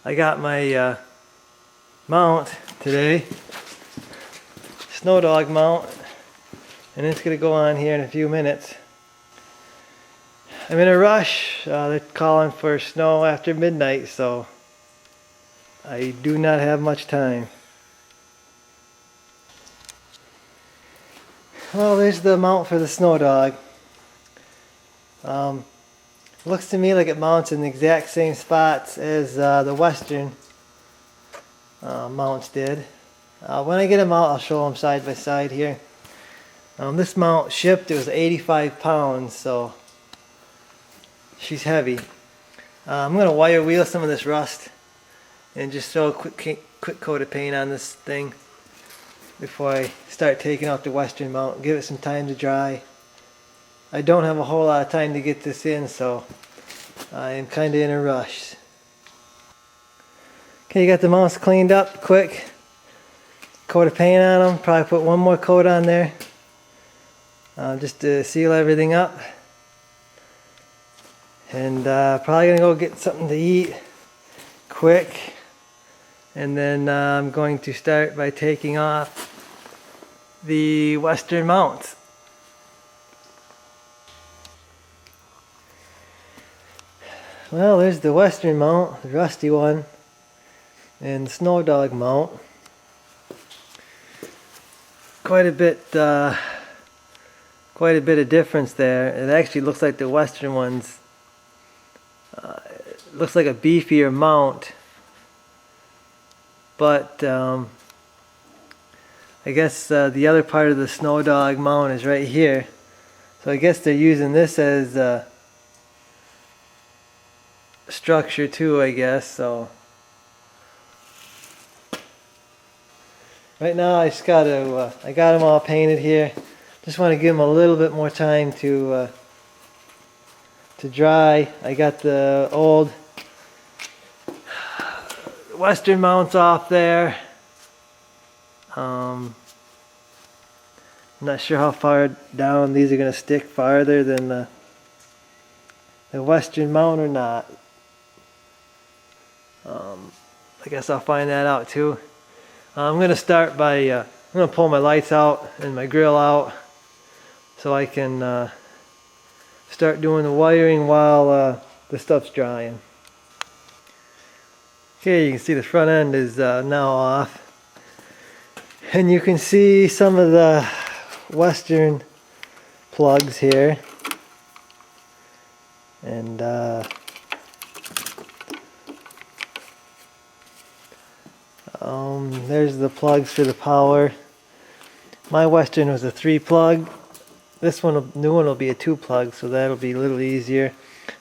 I got my mount today, Snowdogg mount, and it's going to go on here in a few minutes. I'm in a rush. They're calling for snow after midnight, so I do not have much time. Well, there's the mount for the Snowdogg. Looks to me like it mounts in the exact same spots as the Western mounts did. When I get them out, I'll show them side by side here. This mount shipped, it was 85 pounds, so she's heavy. I'm going to wire wheel some of this rust and just throw a quick coat of paint on this thing before I start taking out the Western mount. Give it some time to dry. I don't have a whole lot of time to get this in, so I am kind of in a rush. Okay, you got the mounts cleaned up quick. Coat of paint on them. Probably put one more coat on there just to seal everything up. And probably gonna go get something to eat quick, and then I'm going to start by taking off the Western mounts. Well, there's the Western mount, the rusty one, and the Snowdogg mount. Quite a bit of difference there. It actually looks like the Western one's looks like a beefier mount, but I guess the other part of the Snowdogg mount is right here, so I guess they're using this as structure too, I guess. So right now I just got to I got them all painted here. Just want to give them a little bit more time to dry. I got the old Western mounts off there. I'm not sure how far down these are going to stick farther than the Western mount or not. I guess I'll find that out too. I'm going to start by I'm going to pull my lights out and my grill out so I can start doing the wiring while the stuff's drying. Okay, you can see the front end is now off, and you can see some of the Western plugs here, and there's the plugs for the power. My Western was a 3-plug. This one, new one, will be a 2-plug, so that'll be a little easier.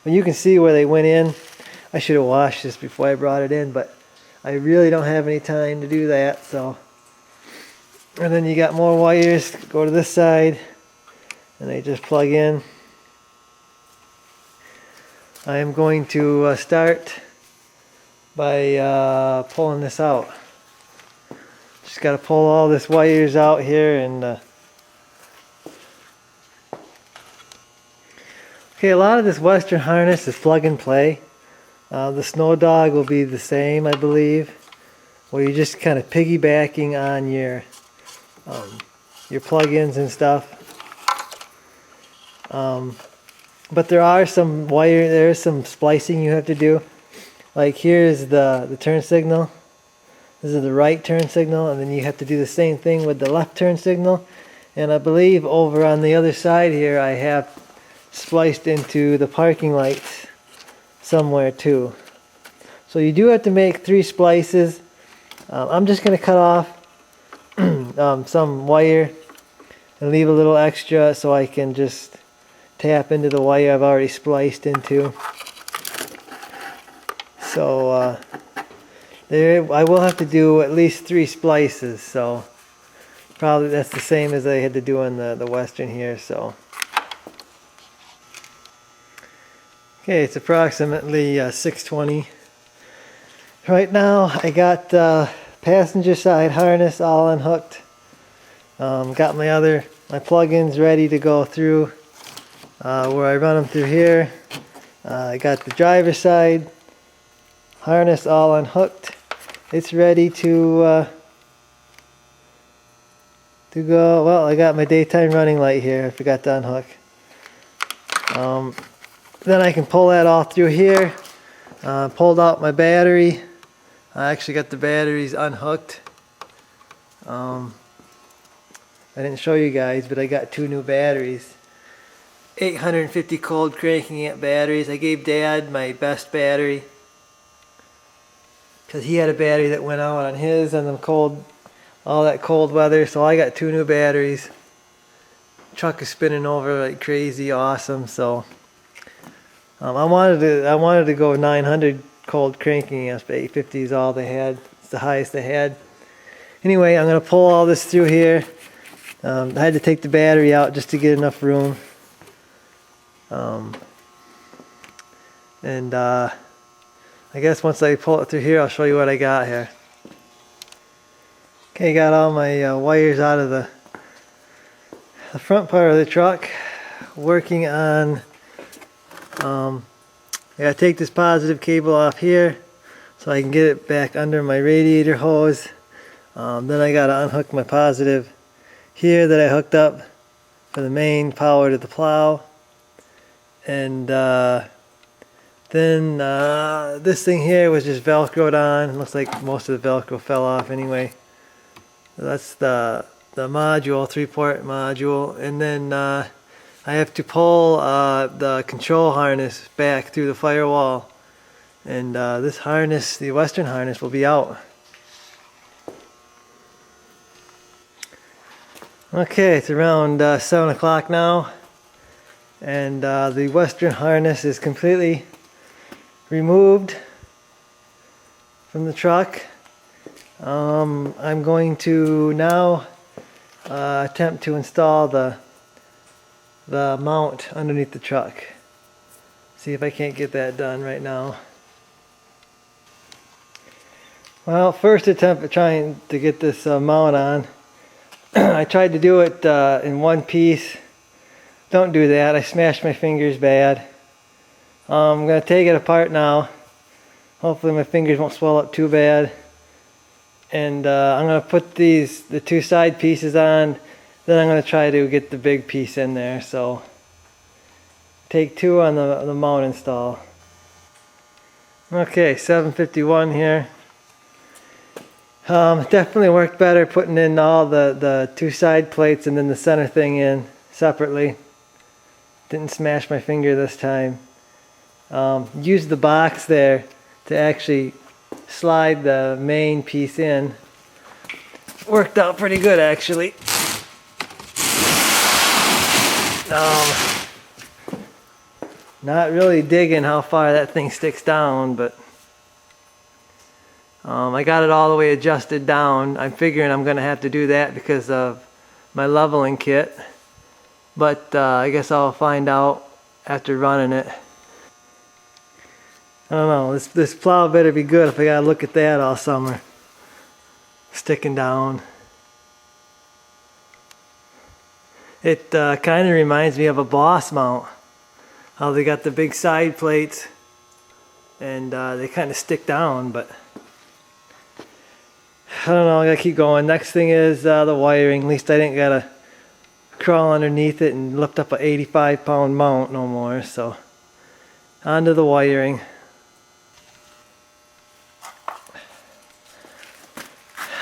But you can see where they went in. I should have washed this before I brought it in, but I really don't have any time to do that. So, and then you got more wires. Go to this side, and they just plug in. I am going to start by pulling this out. Just got to pull all this wires out here and okay, a lot of this Western harness is plug and play. The Snowdogg will be the same, I believe, where you're just kind of piggybacking on your plug-ins and stuff. But there's some splicing you have to do. Like here's the turn signal. This is the right turn signal, and then you have to do the same thing with the left turn signal. And I believe over on the other side here I have spliced into the parking lights somewhere too. So you do have to make 3 splices. I'm just going to cut off some wire and leave a little extra so I can just tap into the wire I've already spliced into. So I will have to do at least 3 splices, so probably that's the same as I had to do on the Western here. So okay, it's approximately 6:20 right now. I got passenger side harness all unhooked. Got my plug-ins ready to go through where I run them through here. I got the driver's side harness all unhooked. It's ready to go. Well, I got my daytime running light here. I forgot to unhook. Then I can pull that all through here. Pulled out my battery. I actually got the batteries unhooked. I didn't show you guys, but I got 2 new batteries. 850 cold cranking amp batteries. I gave Dad my best battery because he had a battery that went out on his and all that cold weather. So I got 2 new batteries. Truck is spinning over like crazy, awesome. So I wanted to go 900 cold cranking amps, but 850 is all they had. It's the highest they had. Anyway, I'm gonna pull all this through here. I had to take the battery out just to get enough room. I guess once I pull it through here, I'll show you what I got here. Okay, got all my wires out of the front part of the truck. Working on, I gotta take this positive cable off here so I can get it back under my radiator hose. Then I gotta unhook my positive here that I hooked up for the main power to the plow. And then this thing here was just velcroed on. It looks like most of the velcro fell off anyway. That's the module, 3-port module. And then I have to pull the control harness back through the firewall. And this harness, the Western harness, will be out. Okay, it's around 7 o'clock now. And the Western harness is completely removed from the truck. I'm going to now attempt to install the mount underneath the truck. See if I can't get that done right now. Well, first attempt at trying to get this mount on. I tried to do it in one piece. Don't do that. I smashed my fingers bad. I'm going to take it apart now. Hopefully my fingers won't swell up too bad. And I'm going to put the 2 side pieces on. Then I'm going to try to get the big piece in there. So take 2 on the mount install. Okay, 751 here. Definitely worked better putting in all the 2 side plates and then the center thing in separately. Didn't smash my finger this time. Used the box there to actually slide the main piece in. Worked out pretty good actually. Not really digging how far that thing sticks down, but I got it all the way adjusted down. I'm figuring I'm going to have to do that because of my leveling kit. But I guess I'll find out after running it. I don't know, this plow better be good if I gotta look at that all summer. Sticking down. It kind of reminds me of a Boss mount. How they got the big side plates and they kind of stick down, but I don't know, I gotta keep going. Next thing is the wiring. At least I didn't gotta crawl underneath it and lift up a 85-pound mount no more. So onto the wiring.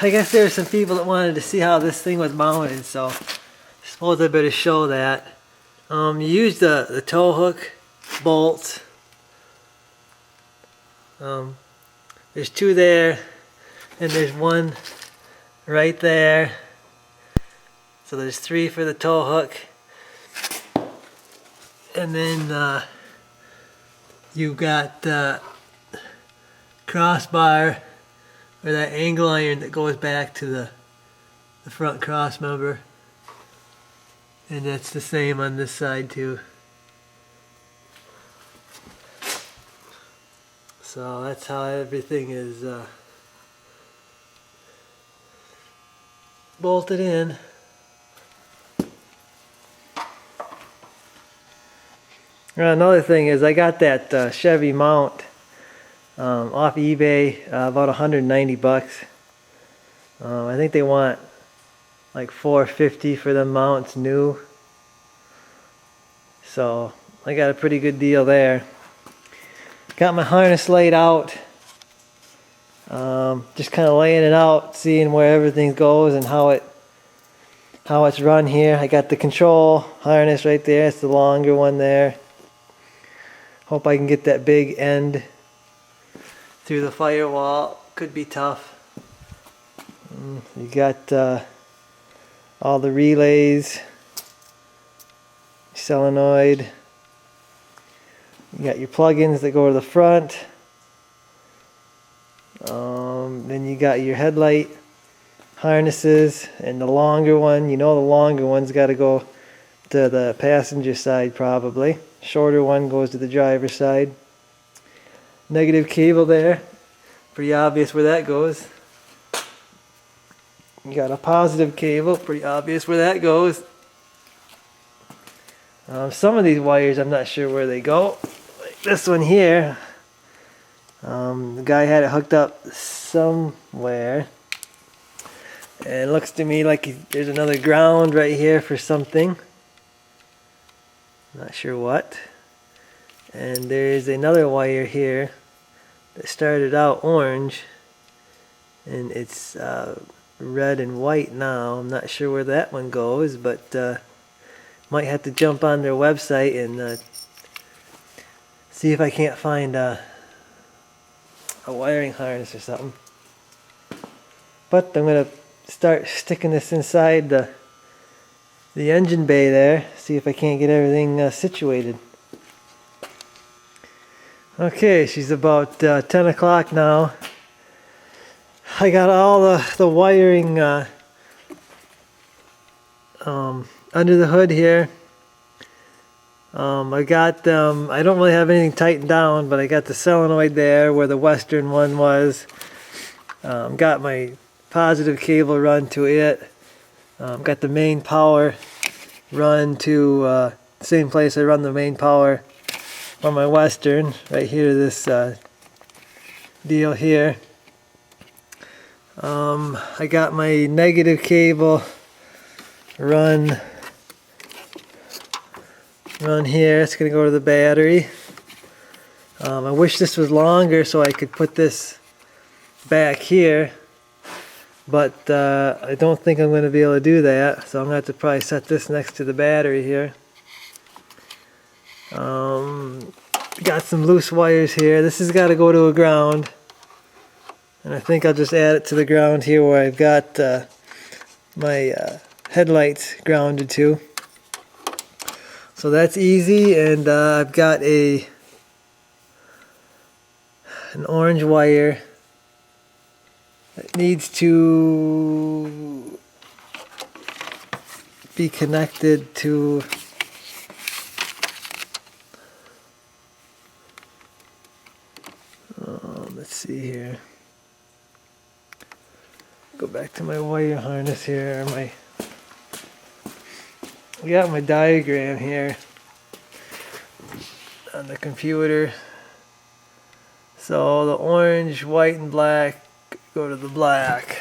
I guess there's some people that wanted to see how this thing was mounted, so I suppose I better show that. You use the tow hook bolts. There's 2 there, and there's 1 right there. So there's 3 for the tow hook. And then you've got the crossbar, or that angle iron that goes back to the front cross member. And that's the same on this side too. So that's how everything is bolted in. Another thing is I got that Chevy mount off eBay, about 190 bucks. I think they want like 450 for the mounts new. So I got a pretty good deal there. Got my harness laid out. Just kind of laying it out, seeing where everything goes and how it's run here. I got the control harness right there. It's the longer one there. Hope I can get that big end through the firewall. Could be tough. You got all the relays, solenoid. You got your plugins that go to the front. Then you got your headlight harnesses, and the longer one, you know, the longer one's got to go to the passenger side probably. Shorter one goes to the driver's side. Negative cable there. Pretty obvious where that goes. You got a positive cable, pretty obvious where that goes. Some of these wires I'm not sure where they go. Like this one here. The guy had it hooked up somewhere. And it looks to me like there's another ground right here for something. Not sure what. And there's another wire here that started out orange. And it's red and white now. I'm not sure where that one goes, but might have to jump on their website and see if I can't find a wiring harness or something. But I'm gonna start sticking this inside the engine bay there, see if I can't get everything situated. Okay, she's about 10 o'clock now. I got all the wiring under the hood here. I got them, I don't really have anything tightened down, but I got the solenoid there where the Western one was. Got my positive cable run to it. Got the main power run to same place I run the main power on my Western, right here, this deal here. I got my negative cable run here. It's gonna go to the battery. I wish this was longer so I could put this back here, but I don't think I'm gonna be able to do that, so I'm gonna have to probably set this next to the battery here. Got some loose wires here. This has got to go to a ground, and I think I'll just add it to the ground here where I've got my headlights grounded to. So that's easy, and I've got an orange wire that needs to be connected to let's see here. Go back to my wire harness here. I got my diagram here on the computer. So the orange, white, and black go to the black.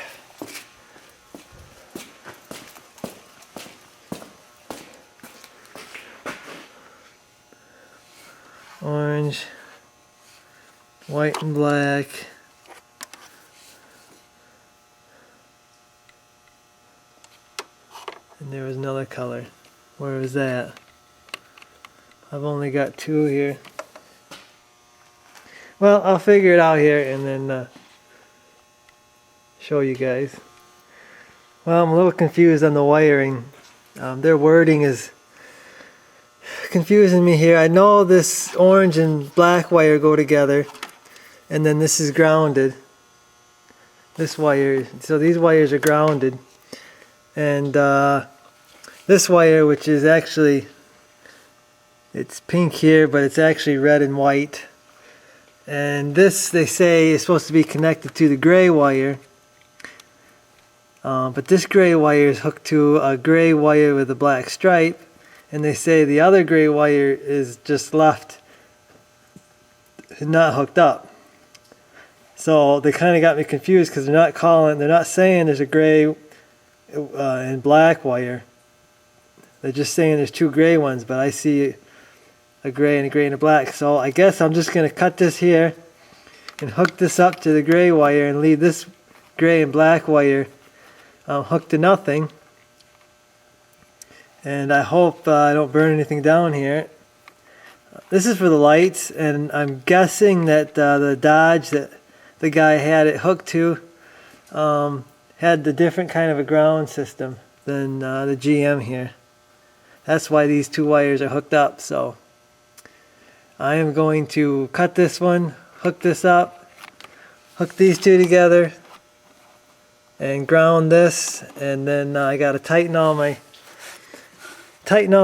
Orange, white, and black. And there was another color. Where was that? I've only got two here. Well, I'll figure it out here and then show you guys. Well, I'm a little confused on the wiring. Their wording is confusing me here. I know this orange and black wire go together, and then this is grounded. This wire, so these wires are grounded, and this wire, which is actually, it's pink here, but it's actually red and white. And this, they say, is supposed to be connected to the gray wire. But this gray wire is hooked to a gray wire with a black stripe. And they say the other gray wire is just left, not hooked up. So they kind of got me confused because they're not saying there's a gray and black wire. They're just saying there's two gray ones, but I see a gray and a black. So I guess I'm just going to cut this here and hook this up to the gray wire and leave this gray and black wire hooked to nothing. And I hope I don't burn anything down here. This is for the lights, and I'm guessing that the Dodge that the guy had it hooked to had the different kind of a ground system than the GM here. That's why these two wires are hooked up. So I am going to cut this one, hook this up, hook these two together, and ground this, and then I got to tighten all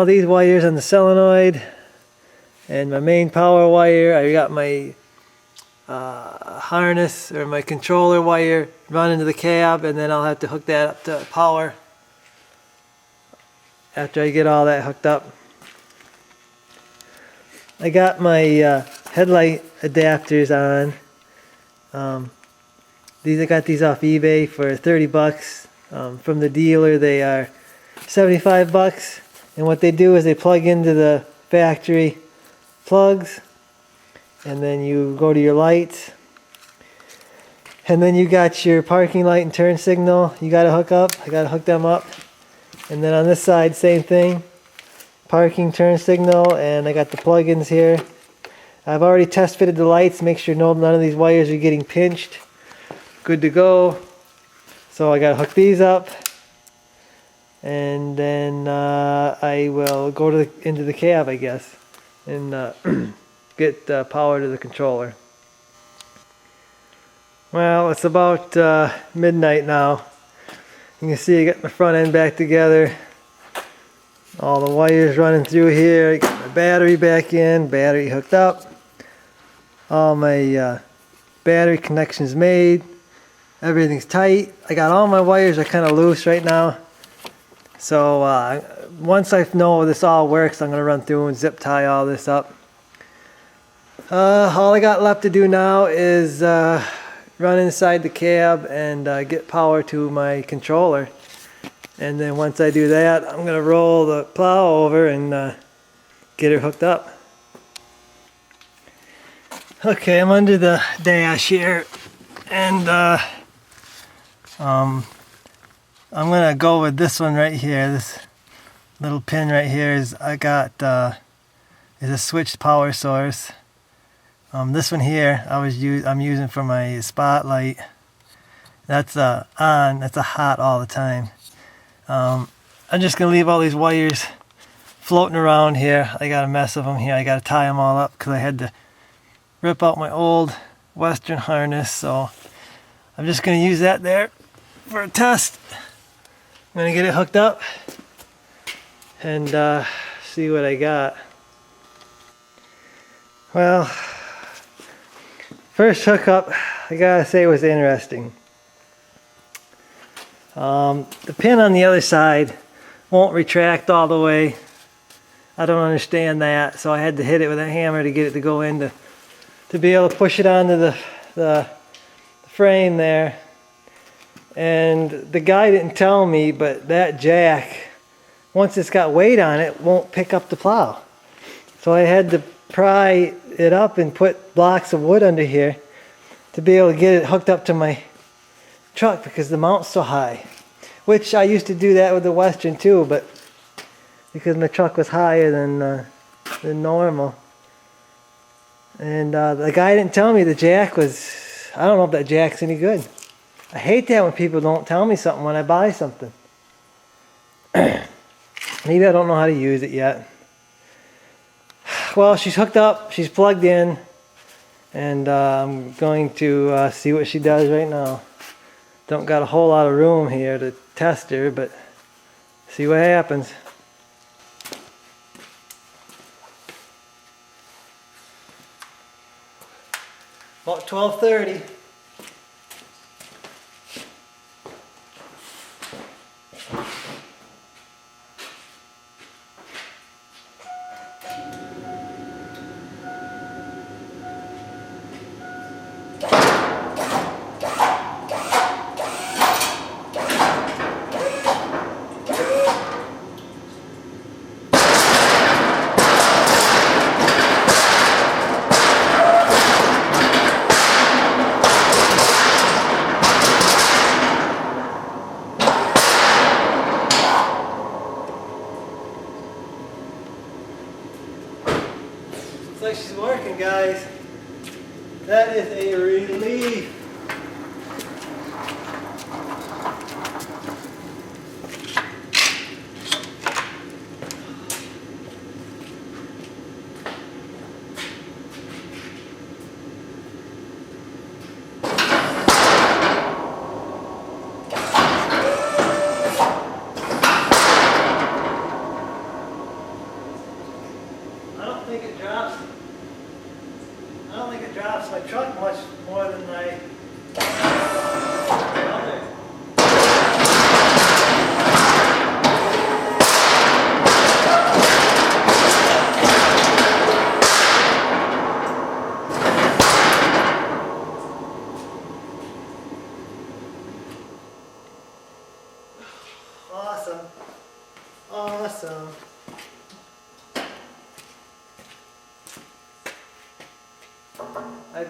these wires on the solenoid and my main power wire. I got my harness or my controller wire run into the cab, and then I'll have to hook that up to power after I get all that hooked up. I got my headlight adapters on. I got these off eBay for 30 bucks. From the dealer they are 75 bucks. And what they do is they plug into the factory plugs, and then you go to your lights, and then you got your parking light and turn signal you got to hook up. I got to hook them up. And then on this side, same thing, parking, turn signal, and I got the plug-ins here. I've already test fitted the lights, make sure none of these wires are getting pinched. Good to go. So I got to hook these up, and then I will go into the cab, I guess, and get power to the controller. Well, it's about midnight now. You can see I got my front end back together. All the wires running through here. I got my battery back in, battery hooked up. All my battery connections made. Everything's tight. I got all my wires are kind of loose right now. So once I know this all works, I'm going to run through and zip tie all this up. All I got left to do now is run inside the cab and get power to my controller. And then once I do that, I'm going to roll the plow over and get her hooked up. Okay, I'm under the dash here, and I'm going to go with this one right here. This little pin right here is is a switched power source. This one here I'm using for my spotlight. That's on. That's a hot all the time. I'm just gonna leave all these wires floating around here. I got a mess of them here. I got to tie them all up because I had to rip out my old Western harness. So I'm just gonna use that there for a test. I'm gonna get it hooked up and see what I got. Well, first hookup, I gotta say, was interesting. The pin on the other side won't retract all the way. I don't understand that, so I had to hit it with a hammer to get it to go in to be able to push it onto the frame there. And the guy didn't tell me, but that jack, once it's got weight on it, won't pick up the plow. So I had to pry it up and put blocks of wood under here to be able to get it hooked up to my truck because the mount's so high. Which I used to do that with the Western too, but because my truck was higher than normal. And the guy didn't tell me the jack was, I don't know if that jack's any good. I hate that when people don't tell me something when I buy something. Maybe I don't know how to use it yet. Well, she's hooked up, she's plugged in, and I'm going to see what she does right now. Don't got a whole lot of room here to test her, but see what happens. About 12:30.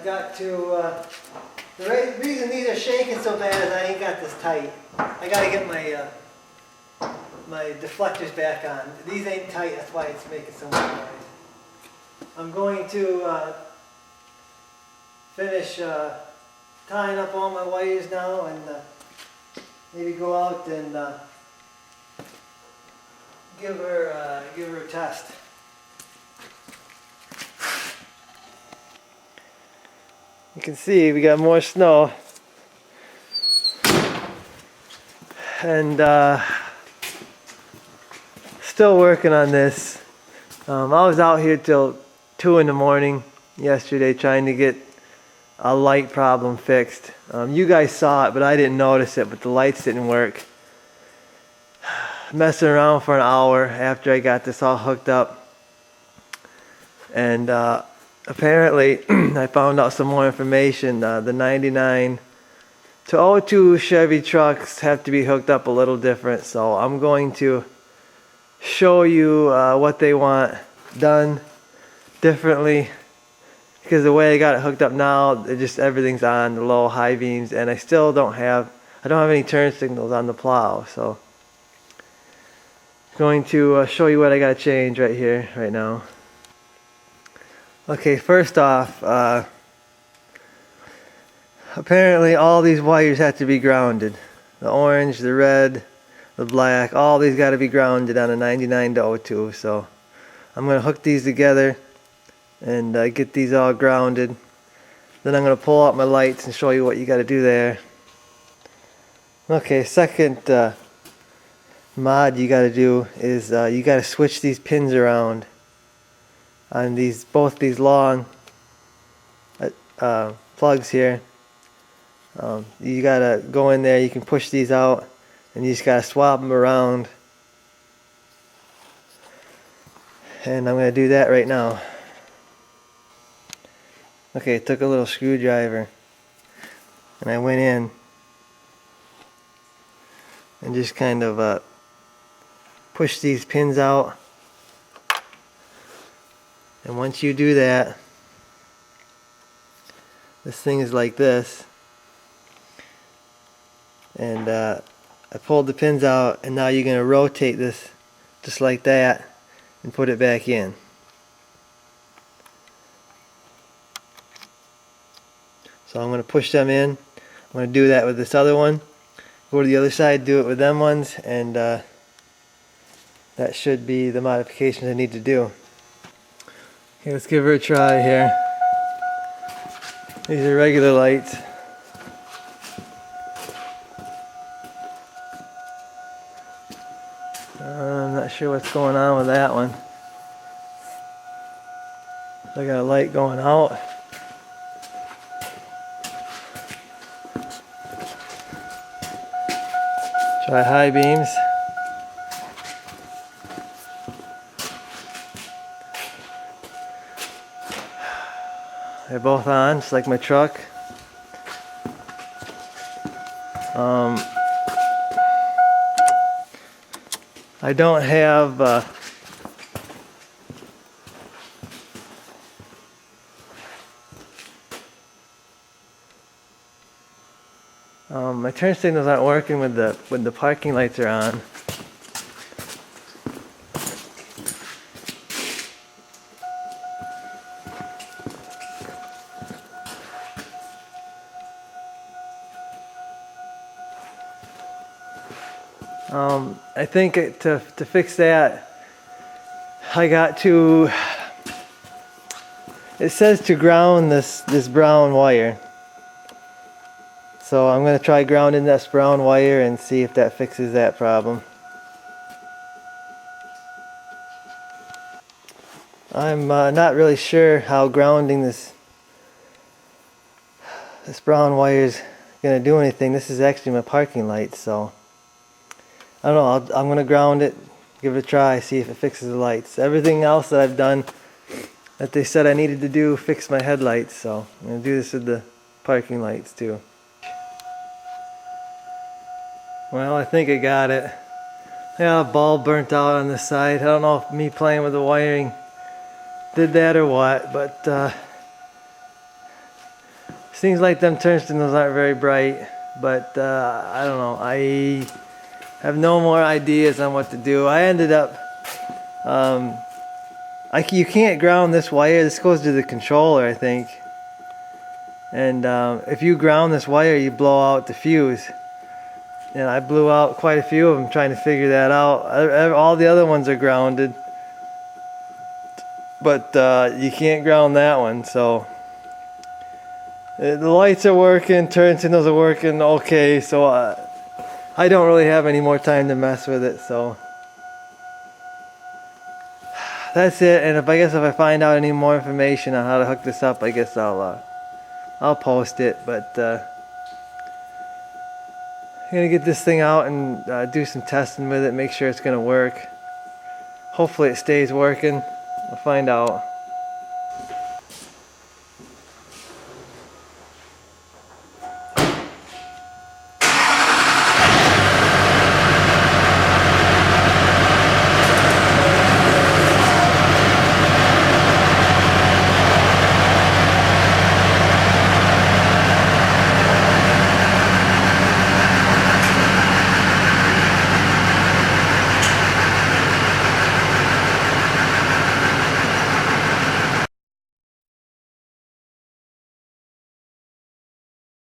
I've got to, the reason these are shaking so bad is I ain't got this tight. I gotta get my deflectors back on. These ain't tight, that's why it's making so much noise. I'm going to finish tying up all my wires now and maybe go out and give her a test. You can see we got more snow, and still working on this. I was out here till 2 in the morning yesterday trying to get a light problem fixed. You guys saw it, but I didn't notice it, but the lights didn't work. Messing around for an hour after I got this all hooked up, and apparently I found out some more information. The 99 to 02 Chevy trucks have to be hooked up a little different, so I'm going to show you what they want done differently, because the way I got it hooked up now, everything's on the low high beams, and I don't have any turn signals on the plow, so I'm going to show you what I got to change right here right now. Okay, first off, apparently all these wires have to be grounded. The orange, the red, the black, all these got to be grounded on a 99 to 02. So I'm going to hook these together and get these all grounded. Then I'm going to pull out my lights and show you what you got to do there. Okay, second mod you got to do is you got to switch these pins around on both these long plugs here. You gotta go in there, you can push these out, and you just gotta swap them around. And I'm gonna do that right now. Okay, I took a little screwdriver and I went in and just kind of push these pins out. And once you do that, this thing is like this. And I pulled the pins out, and now you're going to rotate this just like that and put it back in. So I'm going to push them in. I'm going to do that with this other one. Go to the other side, do it with them ones, and that should be the modifications I need to do. Okay, let's give her a try here. These are regular lights. I'm not sure what's going on with that one. I got a light going out. Try high beams. They're both on, just like my truck. I don't have my turn signals aren't working when the parking lights are on. I think to fix that, I got to, it says to ground this brown wire. So I'm going to try grounding this brown wire and see if that fixes that problem. I'm not really sure how grounding this brown wire is going to do anything. This is actually my parking light, so I don't know. I'm going to ground it, give it a try, see if it fixes the lights. Everything else that I've done that they said I needed to do fixed my headlights, so I'm going to do this with the parking lights too. Well, I think I got it. Yeah, a bulb burnt out on this side. I don't know if me playing with the wiring did that or what, but Seems like them turn signals aren't very bright, but I don't know. I have no more ideas on what to do. I ended up, you can't ground this wire. This goes to the controller, I think. And if you ground this wire, you blow out the fuse. And I blew out quite a few of them trying to figure that out. All the other ones are grounded, but you can't ground that one. So the lights are working, turn signals are working okay. So I don't really have any more time to mess with it. So that's it. And I guess if I find out any more information on how to hook this up, I guess I'll post it. But I'm gonna get this thing out and do some testing with it, make sure it's gonna work. Hopefully it stays working. We'll find out.